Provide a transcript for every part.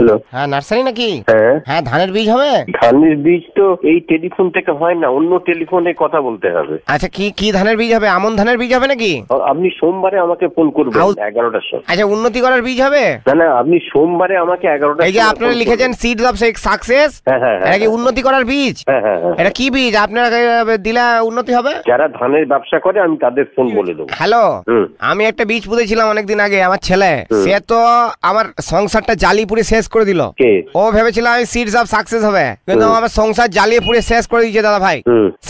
Hello, হ্যাঁ nursery নাকি? হ্যাঁ হ্যাঁ ধানের বীজ হবে? ধানের বীজ তো এই টেলিফোন থেকে হয় না, অন্য টেলিফোনে কথা বলতে হবে। আচ্ছা কি কি ধানের বীজ হবে? আমন ধানের বীজ হবে নাকি? আপনি সোমবারে আমাকে ফোন করবেন 11টার সময়। আচ্ছা উন্নতি করার বীজ হবে? না না, আপনি সোমবারে আমাকে 11টার এই যে আপনারা লিখেছেন সিডস অফ সাকসেস, এটা কি উন্নতি করার বীজ? এটা কি বীজ আপনারা দিলে উন্নতি হবে? যারা ধানের ব্যবসা করে আমি তাদের ফোন বলে দেবো। হ্যালো, আমি একটা বীজ পুঁতেছিলাম অনেকদিন আগে, আমার ছেলে সে তো আমার সংসারটা জ্বালিয়ে পুড়ে শেষ করে দিল। ও ভেবেছিল আমি সিডস অফ সাকসেস হবে, কিন্তু আমার সংসার জ্বালিয়ে পুড়ে শেষ করে দিয়েছে দাদা ভাই।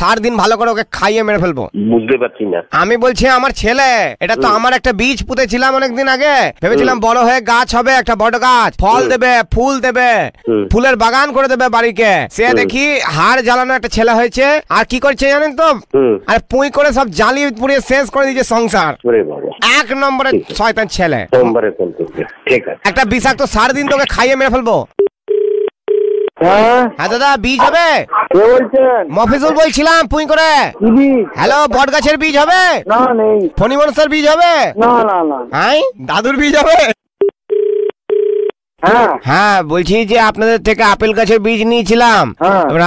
7 দিন ভালো করে ওকে খাইয়ে মেরে ফেলবো। বুঝতে পারছি না। আমি বলছি আমার ছেলে, এটা তো আমার একটা বীজ পুঁতেছিলাম অনেকদিন আগে, ভেবেছিলাম বড় হয়ে গাছ হবে, একটা বড় গাছ, ফল দেবে, ফুল দেবে, ফুলের বাগান করে দেবে বাড়িকে। সে দেখি হাড় জ্বালানো একটা ছেলে হয়েছে। আর কি করছে জানেন তো? আর পুঁই করে সব জ্বালিয়ে পুড়িয়ে শেষ করে দিয়েছে সংসার। 1 নম্বরে শয়তান ছেলে। একটা বিষাক্ত সার দিন তোকে খাইয়ে মেরে ফেলবো। হ্যাঁ দাদা, বীজ হবে? মফিজুল বলছিলাম, পুঁই করে। হ্যালো, বট গাছের বীজ হবে? না নেই। ফণিমনসার বীজ হবে? না না না। হ্যাঁ, দাদুর বীজ হবে? হ্যাঁ বলছি যে আপনাদের থেকে আপেল গাছের বীজ নিয়েছিলাম,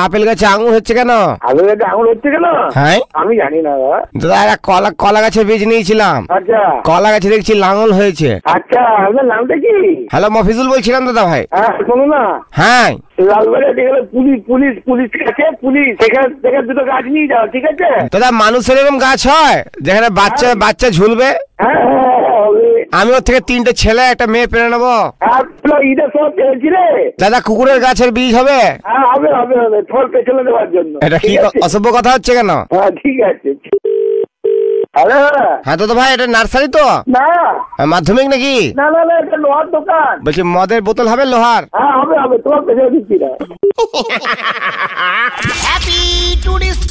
আপেল গাছে আঙুর হচ্ছে কেন? আপেল গাছে আঙুর হচ্ছে কেন? হ্যাঁ আমি জানি না দাদা। একটা কলা গাছের বীজ নিয়েছিলাম, কলা গাছে দেখছি লাঙল হয়েছে। আচ্ছা, আপনার নামটা কি? হ্যালো, মফিজুল বলছিলাম দাদা ভাই। শোনো না, হ্যাঁ লালবাড়ি পুলিশ আছে, পুলিশ সেখানে দুটো গাছ নিয়ে যাও, ঠিক আছে দাদা? মানুষের এরকম গাছ হয় যেখানে বাচ্চা ঝুলবে? আমি ওর থেকে 3টে ছেলে একটা মেয়ে পেরে নেবো। ঈদের সব পেয়েছি রে দাদা। কুকুরের গাছের বীজ হবে? হবে হবে হবে, তোমার পেছনে দেওয়ার জন্য। এটা কি অসভ্য কথা হচ্ছে কেন? হ্যাঁ ঠিক আছে। হ্যালো, হ্যাঁ দাদা ভাই, এটা নার্সারি তো? না মাধ্যমিক নাকি? না না না, এটা লোহার দোকান। বলছি মদের বোতল হবে লোহার? হ্যাঁ হবে হবে, তোমার পেছনে দিচ্ছি না। Happy tourist